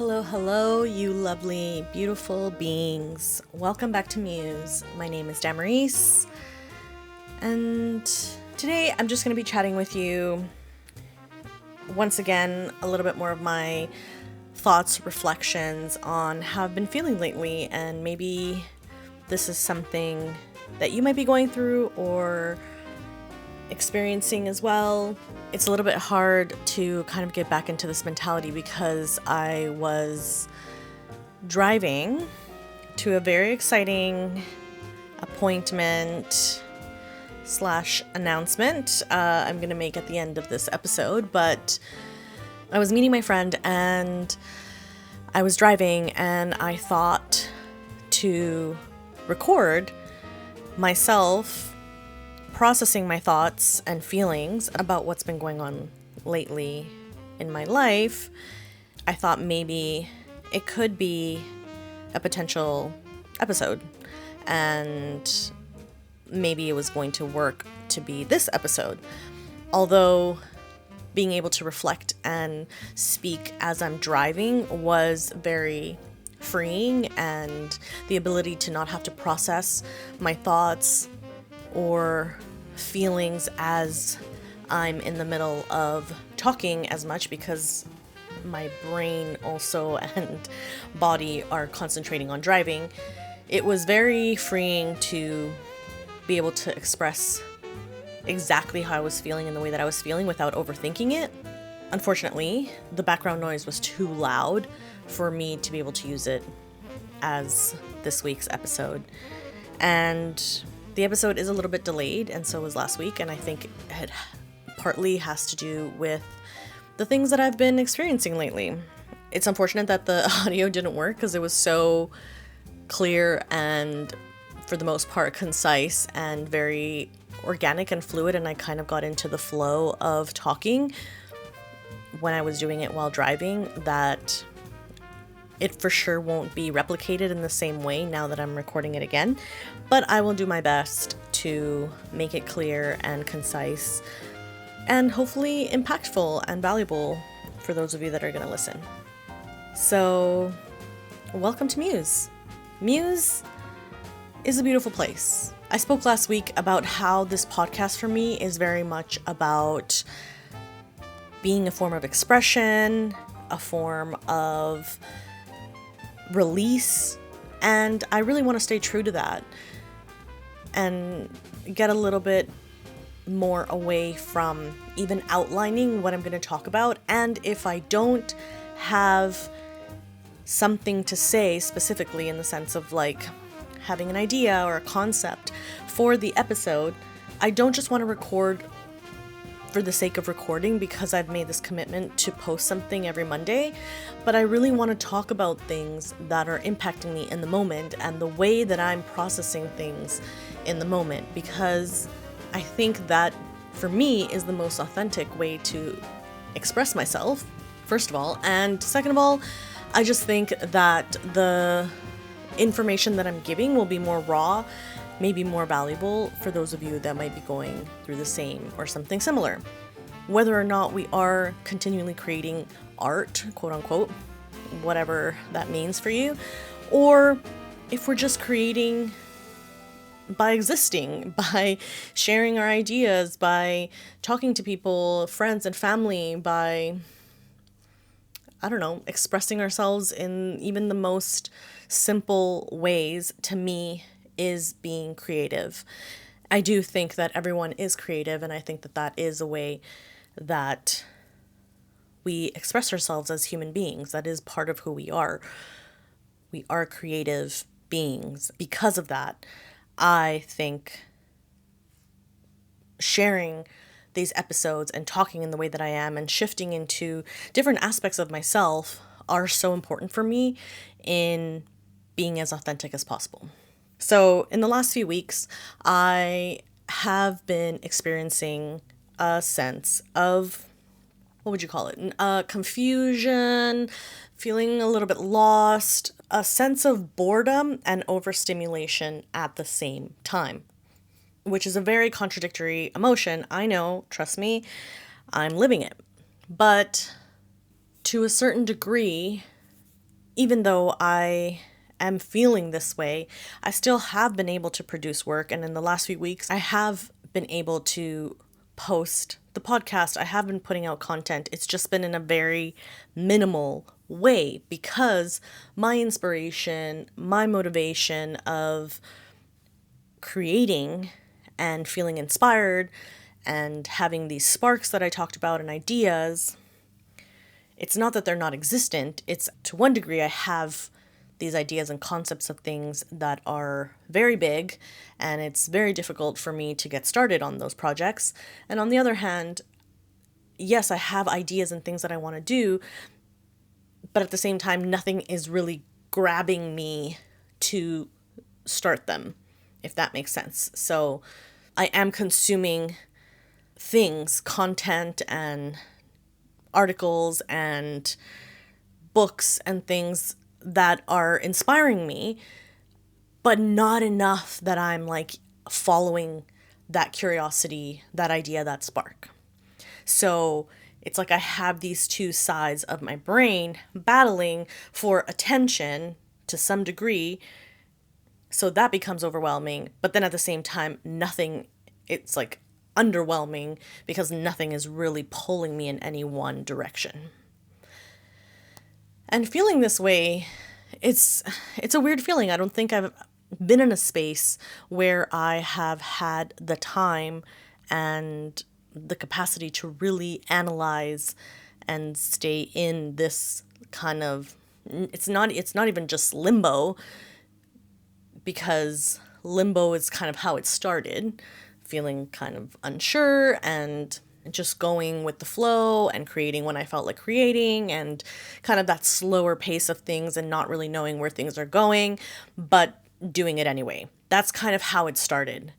Hello, hello, you lovely, beautiful beings. Welcome back to Muse. My name is Damaris, and today I'm just going to be chatting with you once again a little bit more of my thoughts, reflections on how I've been feeling lately, and maybe this is something that you might be going through or experiencing as well. It's a little bit hard to kind of get back into this mentality because I was driving to a very exciting appointment / announcement I'm going to make at the end of this episode, but I was meeting my friend and I was driving and I thought to record myself processing my thoughts and feelings about what's been going on lately in my life. I thought maybe it could be a potential episode, and maybe it was going to work to be this episode. Although being able to reflect and speak as I'm driving was very freeing, and the ability to not have to process my thoughts or feelings as I'm in the middle of talking as much, because my brain also and body are concentrating on driving. It was very freeing to be able to express exactly how I was feeling in the way that I was feeling without overthinking it. Unfortunately, the background noise was too loud for me to be able to use it as this week's episode. And the episode is a little bit delayed, and so was last week, and I think it partly has to do with the things that I've been experiencing lately. It's unfortunate that the audio didn't work because it was so clear and, for the most part, concise and very organic and fluid, and I kind of got into the flow of talking when I was doing it while driving, that it for sure won't be replicated in the same way now that I'm recording it again, but I will do my best to make it clear and concise and hopefully impactful and valuable for those of you that are going to listen. So, welcome to Muse. Muse is a beautiful place. I spoke last week about how this podcast for me is very much about being a form of expression, a form of release, and I really want to stay true to that and get a little bit more away from even outlining what I'm going to talk about. And if I don't have something to say specifically, in the sense of like having an idea or a concept for the episode, I don't just want to record for the sake of recording because I've made this commitment to post something every Monday, but I really want to talk about things that are impacting me in the moment and the way that I'm processing things in the moment, because I think that for me is the most authentic way to express myself, first of all, and second of all, I just think that the information that I'm giving will be more raw, maybe more valuable for those of you that might be going through the same or something similar. Whether or not we are continually creating art, quote unquote, whatever that means for you, or if we're just creating by existing, by sharing our ideas, by talking to people, friends and family, by, I don't know, expressing ourselves in even the most simple ways, to me, is being creative. I do think that everyone is creative, and I think that that is a way that we express ourselves as human beings. That is part of who we are. We are creative beings. Because of that, I think sharing these episodes and talking in the way that I am and shifting into different aspects of myself are so important for me in being as authentic as possible. So in the last few weeks, I have been experiencing a sense of, what would you call it? Confusion, feeling a little bit lost, a sense of boredom and overstimulation at the same time, which is a very contradictory emotion. I know, trust me, I'm living it. But to a certain degree, even though I am feeling this way, I still have been able to produce work. And in the last few weeks, I have been able to post the podcast. I have been putting out content. It's just been in a very minimal way because my inspiration, my motivation of creating and feeling inspired and having these sparks that I talked about and ideas, it's not that they're not existent. It's to one degree, I have these ideas and concepts of things that are very big, and it's very difficult for me to get started on those projects. And on the other hand, yes, I have ideas and things that I want to do, but at the same time, nothing is really grabbing me to start them, if that makes sense. So I am consuming things, content and articles and books and things that are inspiring me, but not enough that I'm like following that curiosity, that idea, that spark. So it's like I have these two sides of my brain battling for attention to some degree. So that becomes overwhelming. But then at the same time, nothing, it's like underwhelming because nothing is really pulling me in any one direction. And feeling this way, it's a weird feeling. I don't think I've been in a space where I have had the time and the capacity to really analyze and stay in this kind of, it's not even just limbo, because limbo is kind of how it started, feeling kind of unsure and just going with the flow and creating when I felt like creating, and kind of that slower pace of things and not really knowing where things are going, but doing it anyway. That's kind of how it started.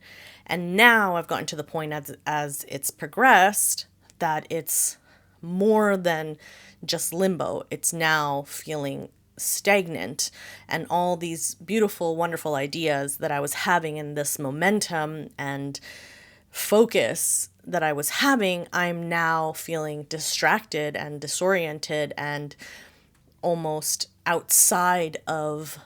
And now I've gotten to the point as it's progressed that it's more than just limbo. It's now feeling stagnant, and all these beautiful, wonderful ideas that I was having in this momentum and focus that I was having, I'm now feeling distracted and disoriented and almost outside of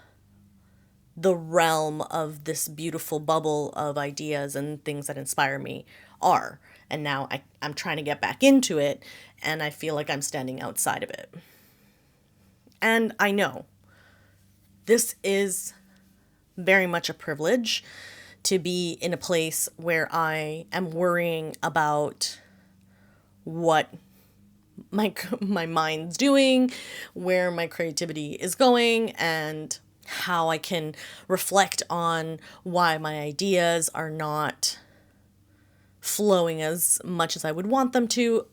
the realm of this beautiful bubble of ideas and things that inspire me are. And now I'm trying to get back into it, and I feel like I'm standing outside of it. And I know this is very much a privilege to be in a place where I am worrying about what my mind's doing, where my creativity is going, and how I can reflect on why my ideas are not flowing as much as I would want them to.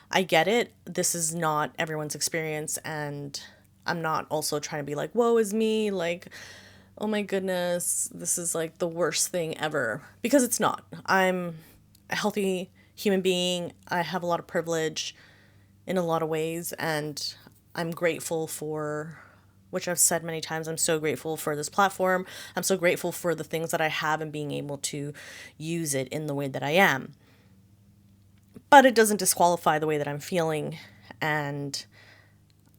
I get it. This is not everyone's experience, and I'm not also trying to be like, woe is me, like, oh my goodness, this is like the worst thing ever. Because it's not. I'm a healthy human being. I have a lot of privilege in a lot of ways, and I'm grateful for, which I've said many times, I'm so grateful for this platform. I'm so grateful for the things that I have and being able to use it in the way that I am. But it doesn't disqualify the way that I'm feeling, and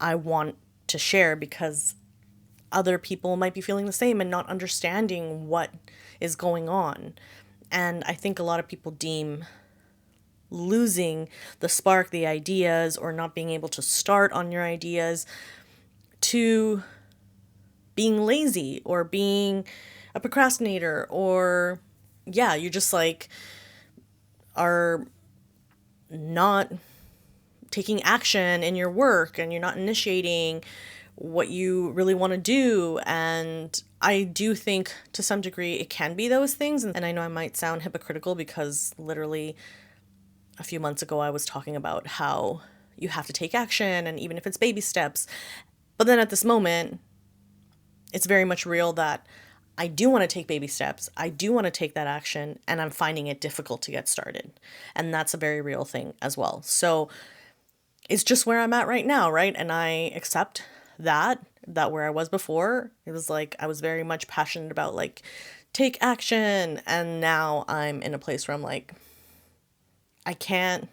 I want to share because other people might be feeling the same and not understanding what is going on. And I think a lot of people deem losing the spark, the ideas, or not being able to start on your ideas to being lazy or being a procrastinator, or yeah, you just like are not taking action in your work and you're not initiating what you really want to do. And I do think to some degree it can be those things. And I know I might sound hypocritical because literally a few months ago I was talking about how you have to take action, and even if it's baby steps. But then at this moment, it's very much real that I do want to take baby steps. I do want to take that action, and I'm finding it difficult to get started. And that's a very real thing as well. So it's just where I'm at right now, right? And I accept that where I was before, it was like I was very much passionate about like take action, and now I'm in a place where I'm like I can't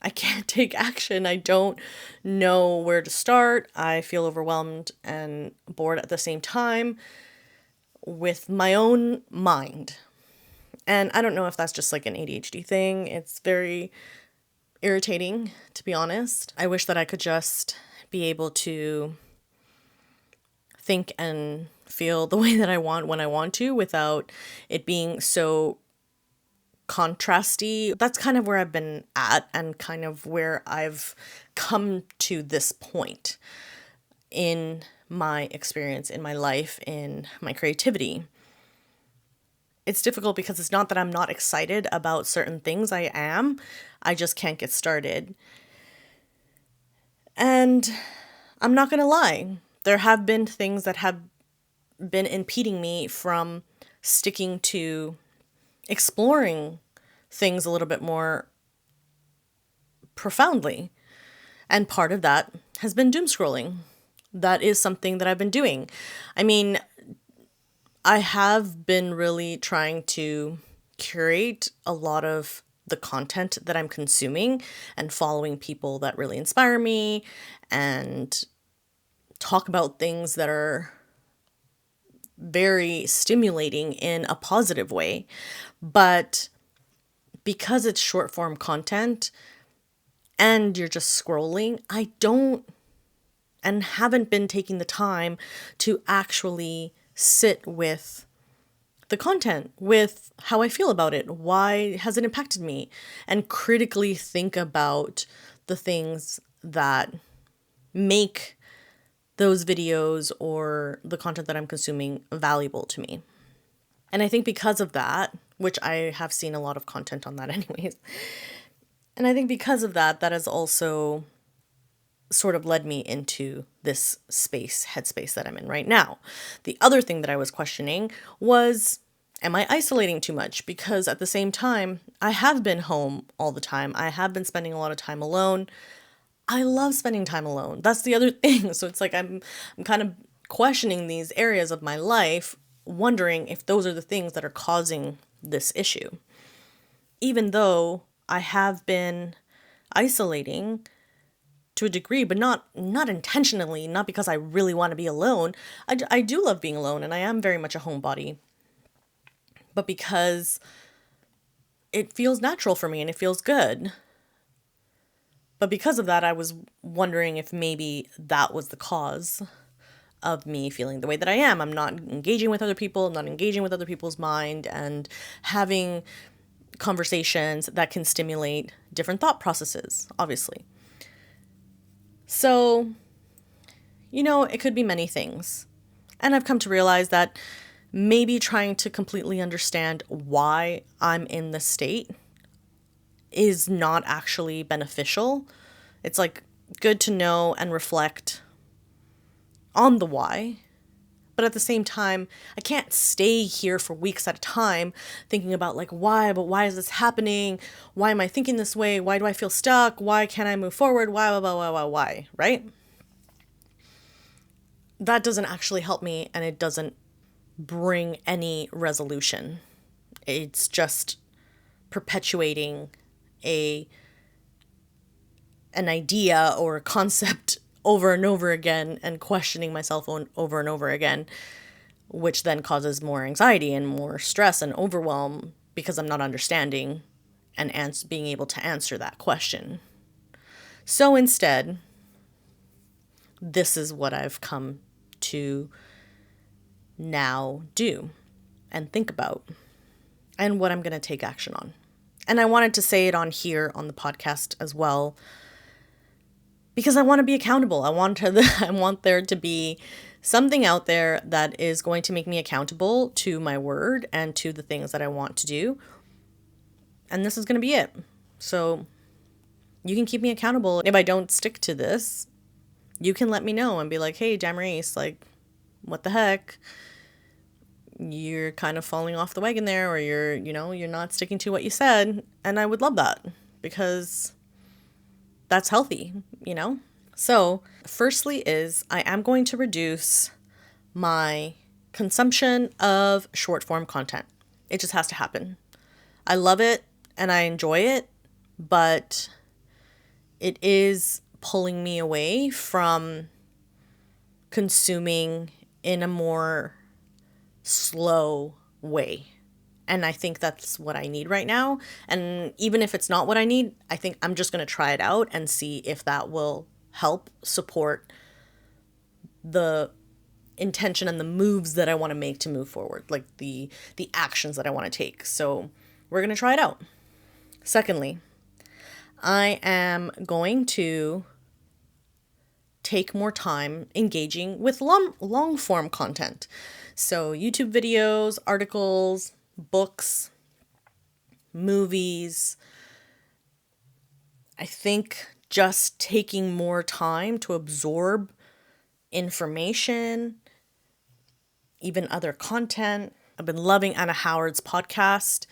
I can't take action. I don't know where to start. I feel overwhelmed and bored at the same time with my own mind. And I don't know if that's just like an ADHD thing. It's very irritating, to be honest. I wish that I could just be able to think and feel the way that I want when I want to without it being so contrasty. That's kind of where I've been at and kind of where I've come to this point in my experience, in my life, in my creativity. It's difficult because it's not that I'm not excited about certain things. I am. I just can't get started. And I'm not going to lie. There have been things that have been impeding me from sticking to exploring things a little bit more profoundly. And part of that has been doom scrolling. That is something that I've been doing. I mean, I have been really trying to curate a lot of the content that I'm consuming and following people that really inspire me and talk about things that are very stimulating in a positive way. But because it's short form content and you're just scrolling, I don't and haven't been taking the time to actually sit with the content, with how I feel about it, why has it impacted me, and critically think about the things that make those videos or the content that I'm consuming valuable to me. And I think because of that, which I have seen a lot of content on that anyways, and I think because of that, that has also sort of led me into this headspace that I'm in right now. The other thing that I was questioning was, am I isolating too much? Because at the same time, I have been home all the time. I have been spending a lot of time alone. I love spending time alone. That's the other thing. So it's like I'm kind of questioning these areas of my life, wondering if those are the things that are causing this issue. Even though I have been isolating to a degree, but not intentionally, not because I really want to be alone. I do love being alone, and I am very much a homebody, but because it feels natural for me and it feels good. But because of that, I was wondering if maybe that was the cause of me feeling the way that I am. I'm not engaging with other people, I'm not engaging with other people's mind, and having conversations that can stimulate different thought processes, obviously. So, it could be many things. And I've come to realize that maybe trying to completely understand why I'm in this state is not actually beneficial. It's like good to know and reflect on the why. But at the same time, I can't stay here for weeks at a time thinking about like why, but why is this happening? Why am I thinking this way? Why do I feel stuck? Why can't I move forward? Why, right? That doesn't actually help me, and it doesn't bring any resolution. It's just perpetuating an idea or a concept over and over again and questioning myself over and over again, which then causes more anxiety and more stress and overwhelm because I'm not understanding and being able to answer that question. So instead, this is what I've come to now do and think about and what I'm going to take action on. And I wanted to say it on here on the podcast as well, because I want to be accountable. I want there to be something out there that is going to make me accountable to my word and to the things that I want to do. And this is going to be it. So you can keep me accountable. If I don't stick to this, you can let me know and be like, hey, Damaris, like, what the heck? You're kind of falling off the wagon there, or you're not sticking to what you said. And I would love that, because that's healthy, So, firstly is I am going to reduce my consumption of short form content. It just has to happen. I love it and I enjoy it, but it is pulling me away from consuming in a more slow way. And I think that's what I need right now. And even if it's not what I need, I think I'm just going to try it out and see if that will help support the intention and the moves that I want to make to move forward, like the actions that I want to take. So we're going to try it out. Secondly, I am going to take more time engaging with long form content. So YouTube videos, articles, books, movies. I think just taking more time to absorb information, even other content. I've been loving Anna Howard's podcast.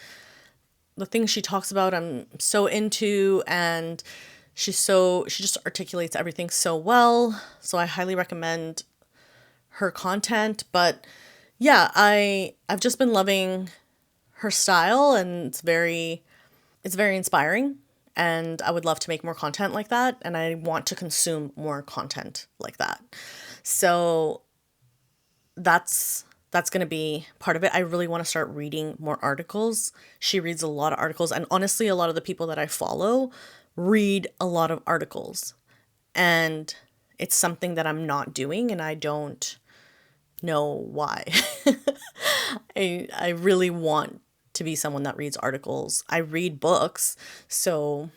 The things she talks about, I'm so into, and she just articulates everything so well. So I highly recommend her content. But yeah, I've just been loving her style, and it's very inspiring. And I would love to make more content like that, and I want to consume more content like that. So that's going to be part of it. I really want to start reading more articles. She reads a lot of articles, and honestly, a lot of the people that I follow read a lot of articles. And it's something that I'm not doing, and I don't know why. I really want to be someone that reads articles. I read books, so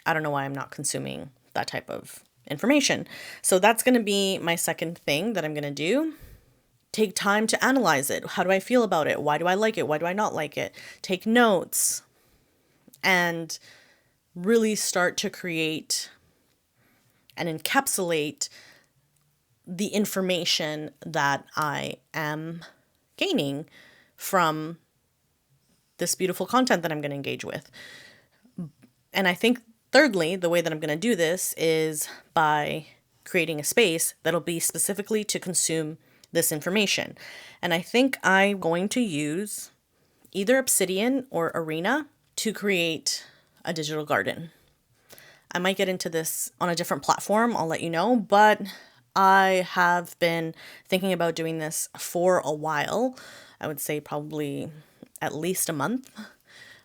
I don't know why I'm not consuming that type of information. So that's going to be my second thing that I'm going to do. Take time to analyze it. How do I feel about it? Why do I like it? Why do I not like it? Take notes and really start to create and encapsulate the information that I am gaining from this beautiful content that I'm going to engage with. And I think thirdly, the way that I'm going to do this is by creating a space that'll be specifically to consume this information. And I think I'm going to use either Obsidian or Arena to create a digital garden. I might get into this on a different platform, I'll let you know, but I have been thinking about doing this for a while. I would say probably at least a month.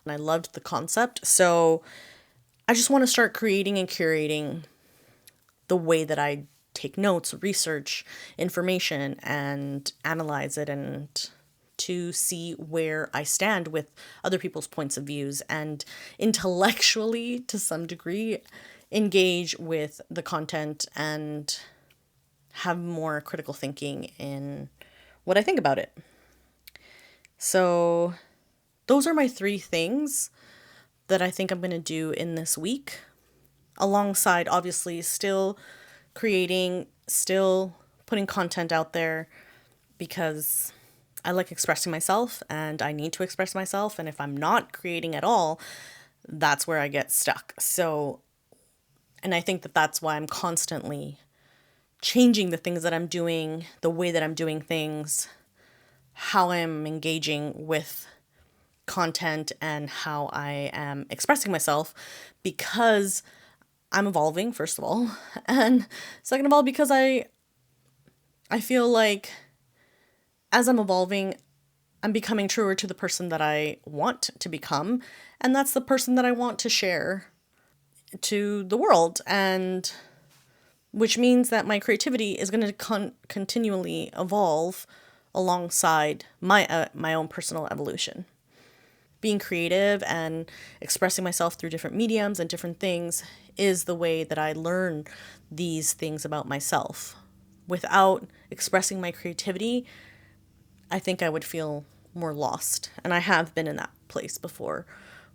And I loved the concept. So I just want to start creating and curating the way that I take notes, research information, and analyze it, and to see where I stand with other people's points of views, and intellectually, to some degree, engage with the content and have more critical thinking in what I think about it. So those are my 3 things that I think I'm going to do in this week, alongside obviously still creating, still putting content out there, because I like expressing myself and I need to express myself. And if I'm not creating at all, that's where I get stuck. So, and I think that that's why I'm constantly changing the things that I'm doing, the way that I'm doing things, how I'm engaging with content, and how I am expressing myself, because I'm evolving, first of all, and second of all, because I feel like as I'm evolving, I'm becoming truer to the person that I want to become, and that's the person that I want to share to the world, and which means that my creativity is going to continually evolve alongside my own personal evolution. Being creative and expressing myself through different mediums and different things is the way that I learn these things about myself. Without expressing my creativity, I think I would feel more lost. And I have been in that place before,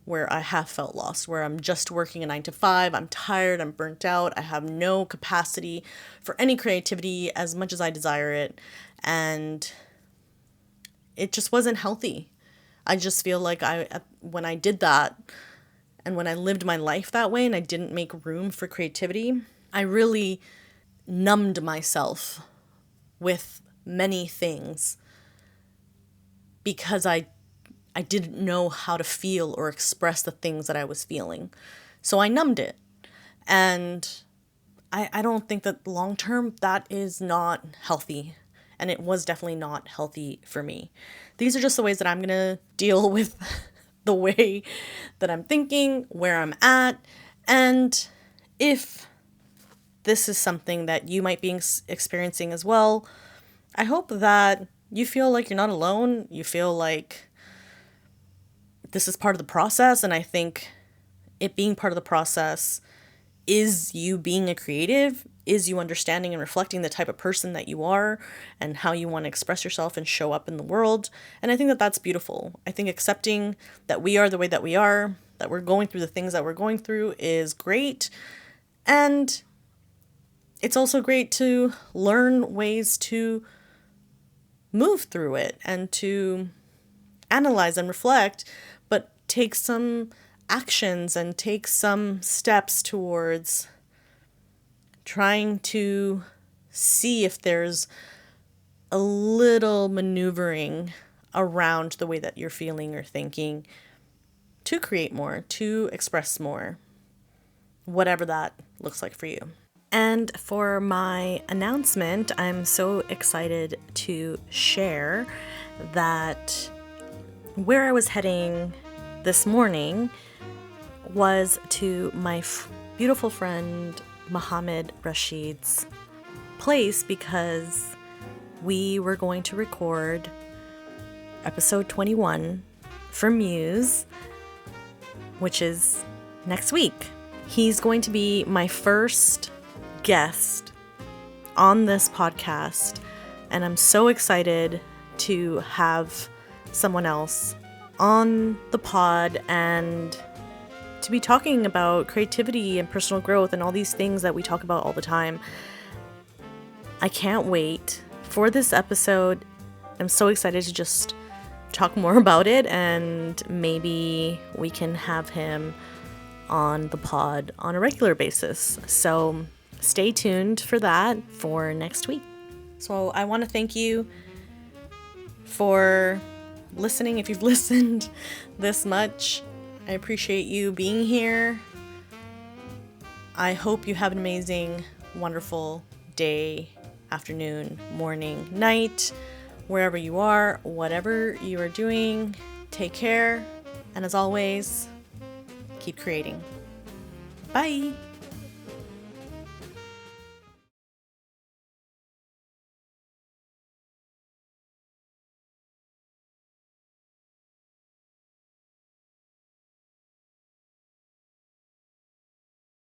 where I have felt lost, where I'm just working a 9 to 5, I'm tired, I'm burnt out, I have no capacity for any creativity as much as I desire it. And it just wasn't healthy. I just feel like when I did that, and when I lived my life that way and I didn't make room for creativity, I really numbed myself with many things because I didn't know how to feel or express the things that I was feeling. So I numbed it. And I don't think that long term that is not healthy. And it was definitely not healthy for me. These are just the ways that I'm going to deal with the way that I'm thinking, where I'm at. And if this is something that you might be experiencing as well, I hope that you feel like you're not alone. You feel like this is part of the process. And I think it being part of the process is you being a creative, is you understanding and reflecting the type of person that you are and how you want to express yourself and show up in the world. And I think that that's beautiful. I think accepting that we are the way that we are, that we're going through the things that we're going through is great. And it's also great to learn ways to move through it and to analyze and reflect, but take some actions and take some steps towards trying to see if there's a little maneuvering around the way that you're feeling or thinking to create more, to express more, whatever that looks like for you. And for my announcement, I'm so excited to share that where I was heading this morning was to my beautiful friend Mohammed Rashid's place because we were going to record episode 21 for Muse, which is next week. He's going to be my first guest on this podcast, and I'm so excited to have someone else on the pod and to be talking about creativity and personal growth and all these things that we talk about all the time. I can't wait for this episode. I'm so excited to just talk more about it, and maybe we can have him on the pod on a regular basis. So stay tuned for that for next week. So I want to thank you for listening. If you've listened this much, I appreciate you being here. I hope you have an amazing, wonderful day, afternoon, morning, night, wherever you are, whatever you are doing. Take care. And as always, keep creating. Bye.